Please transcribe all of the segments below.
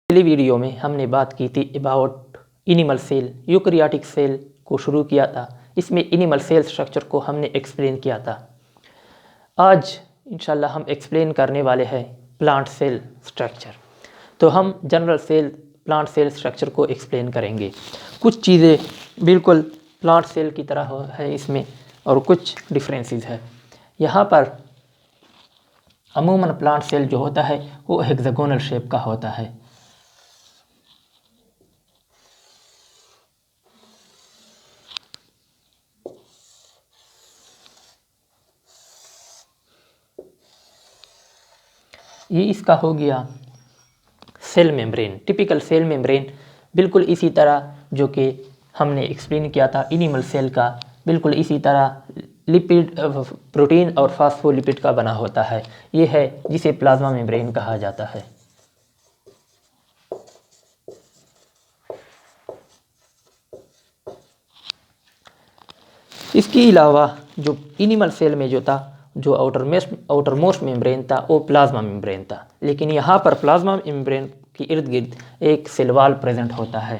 पिछली वीडियो में हमने बात की थी about animal cell, eukaryotic cell को शुरू किया था। इसमें एनिमल सेल स्ट्रक्चर को हमने एक्सप्लेन किया था। आज इंशाल्लाह हम एक्सप्लेन करने वाले हैं प्लांट सेल स्ट्रक्चर। तो हम general cell plant cell structure को एक्सप्लेन करेंगे। कुछ चीज़ें बिल्कुल प्लांट सेल की तरह है इसमें और कुछ डिफरेंसेस है। यहाँ पर अमूमन प्लांट सेल जो होता है वो हेक्सागोनल शेप का होता है। ये इसका हो गया cell membrane, typical cell membrane, बिल्कुल इसी तरह जो कि हमने एक्सप्लेन किया था एनिमल सेल का, बिल्कुल इसी तरह लिपिड, प्रोटीन और फास्फोलिपिड का बना होता है। ये है जिसे प्लाज्मा मेम्ब्रेन कहा जाता है। इसके अलावा जो एनिमल सेल में जो था, जो आउटर मोस्ट मेम्ब्रेन था वो प्लाज्मा मेम्ब्रेन था, लेकिन यहाँ पर प्लाज्मा मेम्ब्रेन के इर्द गिर्द एक सेल वॉल प्रेजेंट होता है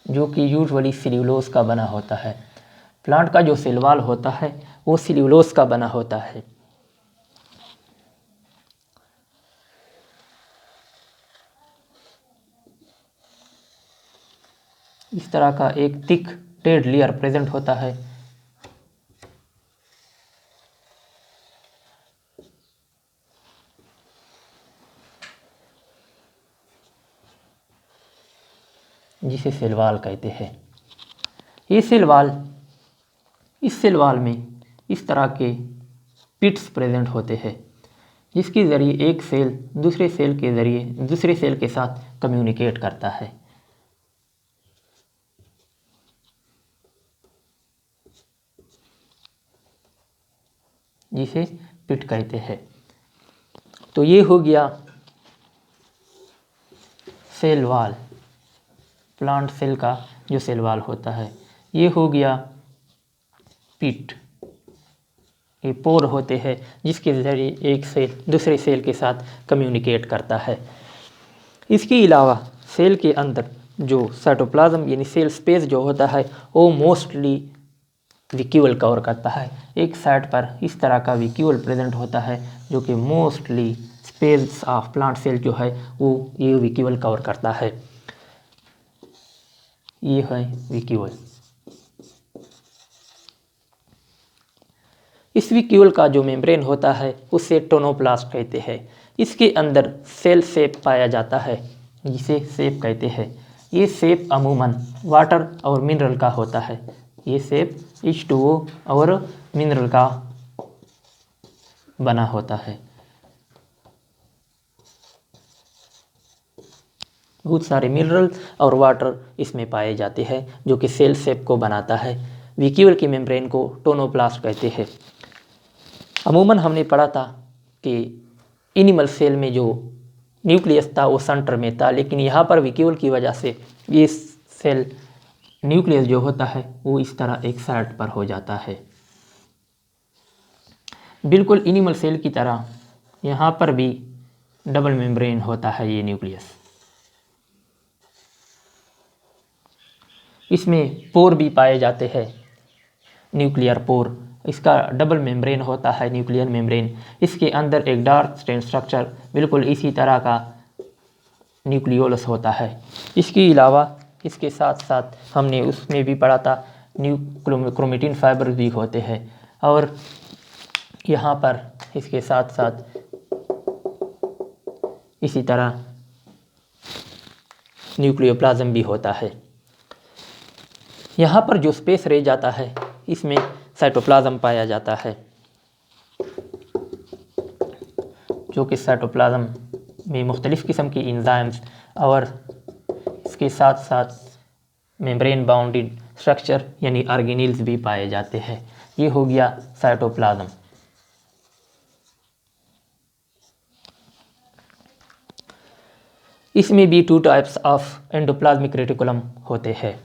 जो कि यूजुअली सेल्यूलोज का बना होता है। प्लांट का जो सेल वॉल होता है वो सेल्यूलोज का बना होता है। इस तरह का एक थिक डेड लेयर प्रेजेंट होता है। जिसे सेल वॉल कहते हैं। ये सेल वॉल, इस सेल वॉल में इस तरह के पिट्स प्रेजेंट होते हैं जिसके ज़रिए एक सेल दूसरे सेल के ज़रिए दूसरे सेल के साथ कम्युनिकेट करता है, जिसे पिट कहते हैं। तो ये हो गया सेल वॉल, प्लांट सेल का जो सेल वॉल होता है। ये हो गया पिट, ये पोर होते हैं जिसके ज़रिए एक सेल दूसरे सेल के साथ कम्युनिकेट करता है। इसके अलावा सेल के अंदर जो साइटोप्लाज्म यानी सेल स्पेस जो होता है वो मोस्टली विक्यूल कवर करता है। एक साइड पर इस तरह का विक्यूल प्रेजेंट होता है जो कि mostly space of plant cell जो है वो ये विक्यूल कवर करता है। ये है विक्यूल। इस विक्यूल का जो मेम्ब्रेन होता है उसे टोनोप्लास्ट कहते हैं। इसके अंदर सेल सेप पाया जाता है जिसे सेप कहते हैं। ये सेप अमूमन वाटर और मिनरल का होता है। ये सेप H2O और मिनरल का बना होता है। बहुत सारे मिनरल और वाटर इसमें पाए जाते हैं जो कि सेल सेप को बनाता है। विक्यूल की मेम्ब्रेन को टोनोप्लास्ट कहते हैं। अमूमन हमने पढ़ा था कि एनिमल सेल में जो न्यूक्लियस था वो सेंटर में था, लेकिन यहाँ पर विक्यूल की वजह से ये सेल न्यूक्लियस जो होता है वो इस तरह एक साइड पर हो जाता है। बिल्कुल एनिमल सेल की तरह यहाँ पर भी डबल मेम्ब्रेन होता है ये न्यूक्लियस। इसमें पोर भी पाए जाते हैं, न्यूक्लियर पोर। इसका डबल मेम्ब्रेन होता है न्यूक्लियर मेम्ब्रेन। इसके अंदर एक डार्क स्टेन स्ट्रक्चर बिल्कुल इसी तरह का न्यूक्लियोलस होता है। इसके अलावा इसके साथ साथ हमने उसमें भी पढ़ा था क्रोमेटिन फाइबर भी होते हैं, और यहाँ पर इसके साथ साथ इसी तरह न्यूक्लियोप्लाज्म भी होता है। यहाँ पर जो स्पेस रह जाता है इसमें साइटोप्लाज्म पाया जाता है, जो कि साइटोप्लाज्म में मुख्तलिफ़ किस्म की एंजाइम्स और इसके साथ साथ मेम्ब्रेन बाउंडेड स्ट्रक्चर यानी ऑर्गेनेल्स भी पाए जाते हैं। ये हो गया साइटोप्लाज्म। इसमें भी 2 टाइप्स ऑफ एंडोप्लाज्मिक रेटिकुलम होते हैं।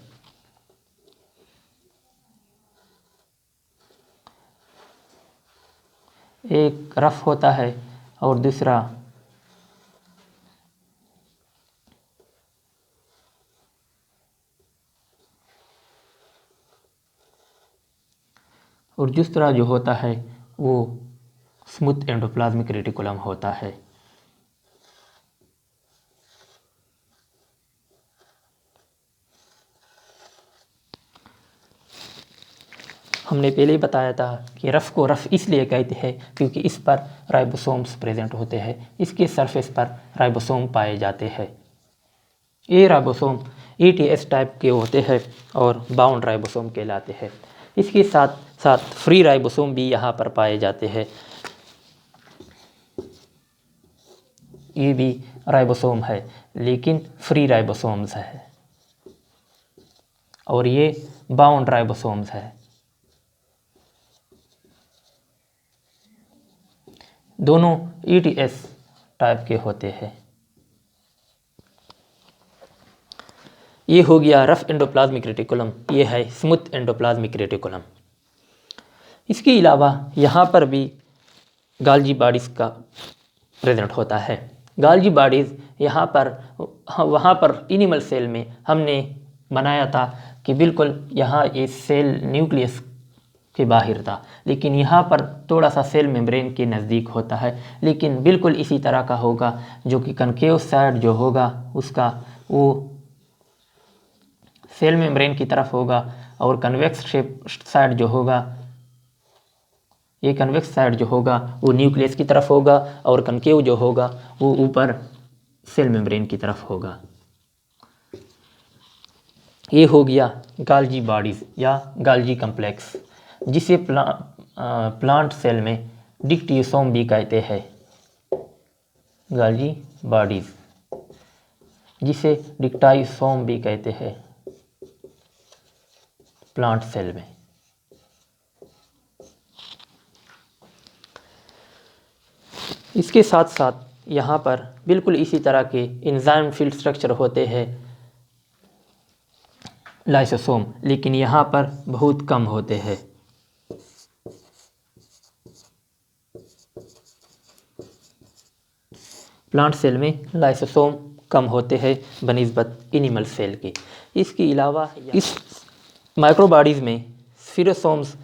एक रफ होता है और दूसरा जो होता है वो स्मूथ एंडोप्लाज्मिक रेटिकुलम होता है। हमने पहले ही बताया था कि रफ को रफ इसलिए कहते हैं क्योंकि इस पर राइबोसोम्स प्रेजेंट होते हैं, इसके सरफेस पर राइबोसोम पाए जाते हैं। ये राइबोसोम ETS टाइप के होते हैं और बाउंड राइबोसोम कहलाते हैं। इसके साथ साथ फ्री राइबोसोम भी यहाँ पर पाए जाते हैं। ये भी राइबोसोम है लेकिन फ्री राइबोसोम्स है और ये बाउंड राइबोसोम्स है। दोनों ETS टाइप के होते हैं। ये हो गया रफ एंडोप्लाज्मिक रेटिकुलम, ये है स्मूथ एंडोप्लाज्मिक रेटिकुलम। इसके अलावा यहाँ पर भी गाल्जी बॉडीज़ का प्रेजेंट होता है। गाल्जी बॉडीज़ यहाँ पर वहाँ पर एनिमल सेल में हमने बनाया था कि बिल्कुल यहाँ ये सेल न्यूक्लियस के बाहर था, लेकिन यहाँ पर थोड़ा सा सेल मेम्ब्रेन के नज़दीक होता है, लेकिन बिल्कुल इसी तरह का होगा जो कि कनकेव साइड जो होगा उसका वो सेल मेम्ब्रेन की तरफ होगा और कन्वेक्स शेप साइड जो होगा, ये कन्वेक्स साइड जो होगा वो न्यूक्लियस की तरफ होगा और कनकेव जो होगा वो ऊपर सेल मेम्ब्रेन की तरफ होगा। ये हो गया गाल्जी बॉडीज़ या गाल्जी कम्प्लेक्स, जिसे प्लांट सेल में डिक्टियोसोम भी कहते हैं। गाल्जी बॉडीज़ जिसे डिक्टाइसोम भी कहते हैं प्लांट सेल में। इसके साथ साथ यहाँ पर बिल्कुल इसी तरह के एंजाइम फील्ड स्ट्रक्चर होते हैं लाइसोसोम, लेकिन यहाँ पर बहुत कम होते हैं। प्लांट सेल में लाइसोसोम कम होते हैं बनिस्बत एनिमल सेल के। इसके अलावा इस माइक्रोबॉडीज़ में स्फीरोसोम्स,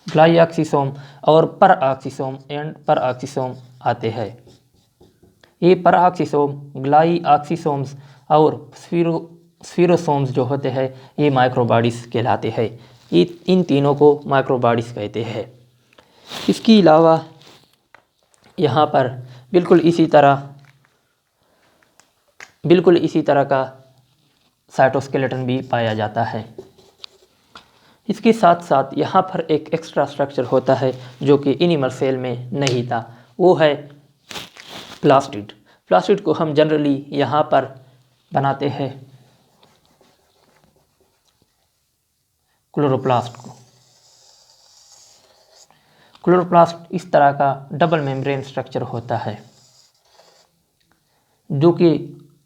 ग्लाइऑक्सिसोम और परऑक्सिसोम आते हैं। ये परऑक्सिसोम, ग्लाइऑक्सिसोम्स और स्फीरोसोम्स जो होते हैं ये माइक्रोबॉडीज़ कहलाते हैं। इन तीनों को माइक्रोबॉडीज़ कहते हैं। इसके अलावा यहाँ पर बिल्कुल इसी तरह का साइटोस्केलेटन भी पाया जाता है। इसके साथ साथ यहाँ पर एक एक्स्ट्रा स्ट्रक्चर होता है जो कि एनिमल सेल में नहीं था, वो है प्लास्टिड। प्लास्टिड को हम जनरली यहाँ पर बनाते हैं क्लोरोप्लास्ट को। क्लोरोप्लास्ट इस तरह का डबल मेम्ब्रेन स्ट्रक्चर होता है जो कि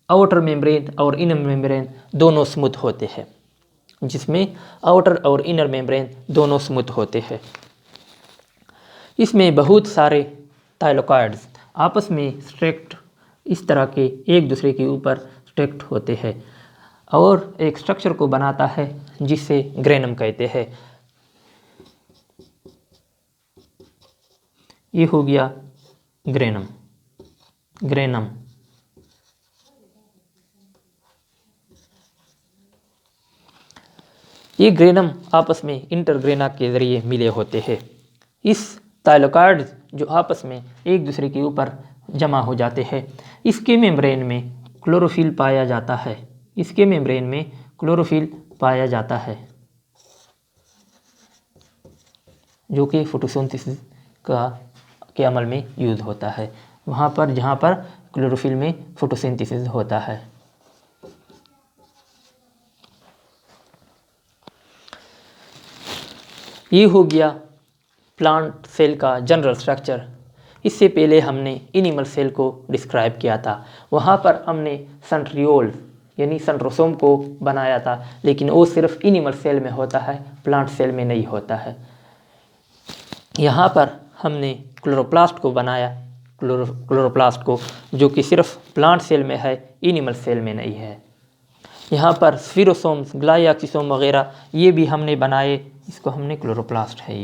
आउटर मेम्ब्रेन और इनर मेम्ब्रेन दोनों स्मूथ होते हैं, जिसमें आउटर और इनर मेम्ब्रेन दोनों स्मूथ होते हैं। इसमें बहुत सारे थाइलाकॉइड्स आपस में स्ट्रैक्ट इस तरह के एक दूसरे के ऊपर स्ट्रैक्ट होते हैं और एक स्ट्रक्चर को बनाता है जिसे ग्रेनम कहते हैं। ये हो गया ग्रेनम। ये ग्रेनम आपस में इंटरग्रेना के ज़रिए मिले होते हैं। इस थाइलाकॉइड जो आपस में एक दूसरे के ऊपर जमा हो जाते हैं, इसके मेम्ब्रेन में क्लोरोफिल पाया जाता है जो कि फोटोसिंथेसिस के अमल में यूज़ होता है, वहाँ पर जहाँ पर क्लोरोफिल में फोटोसिंथेसिस होता है। ये हो गया प्लांट सेल का जनरल स्ट्रक्चर। इससे पहले हमने एनिमल सेल को डिस्क्राइब किया था, वहाँ पर हमने सेंट्रियोल यानी सेंट्रोसोम को बनाया था, लेकिन वो सिर्फ एनिमल सेल में होता है, प्लांट सेल में नहीं होता है। यहाँ पर हमने क्लोरोप्लास्ट को बनाया, क्लोरोप्लास्ट को, जो कि सिर्फ प्लांट सेल में है, एनिमल सेल में नहीं है। यहाँ पर स्फीरोसोम्स, ग्लाइकोसोम वगैरह ये भी हमने बनाए, इसको हमने क्लोरोप्लास्ट है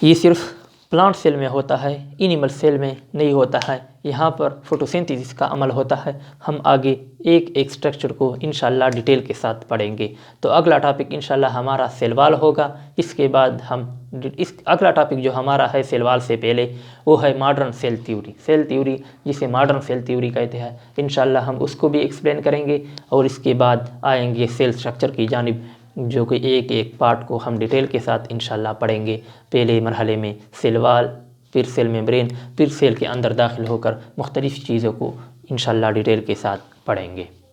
ये सिर्फ प्लांट सेल में होता है, एनिमल सेल में नहीं होता है। यहाँ पर फोटोसिंथेसिस का अमल होता है। हम आगे एक एक स्ट्रक्चर को इंशाल्लाह डिटेल के साथ पढ़ेंगे। तो अगला टॉपिक इंशाल्लाह हमारा सेल वॉल होगा। इसके बाद हम इस अगला टॉपिक जो हमारा है सेल वॉल से पहले, वो है मॉडर्न सेल थ्योरी, जिसे मॉडर्न सेल थ्योरी कहते हैं। इंशाल्लाह हम उसको भी एक्सप्लेन करेंगे और इसके बाद आएंगे सेल स्ट्रक्चर की जानिब, जो कि एक एक पार्ट को हम डिटेल के साथ इंशाल्लाह पढ़ेंगे। पहले मरहले में सेल वॉल, फिर सेल मेम्ब्रेन, फिर सेल के अंदर दाखिल होकर मुख्तलिफ़ चीज़ों को इंशाल्लाह डिटेल के साथ पढ़ेंगे।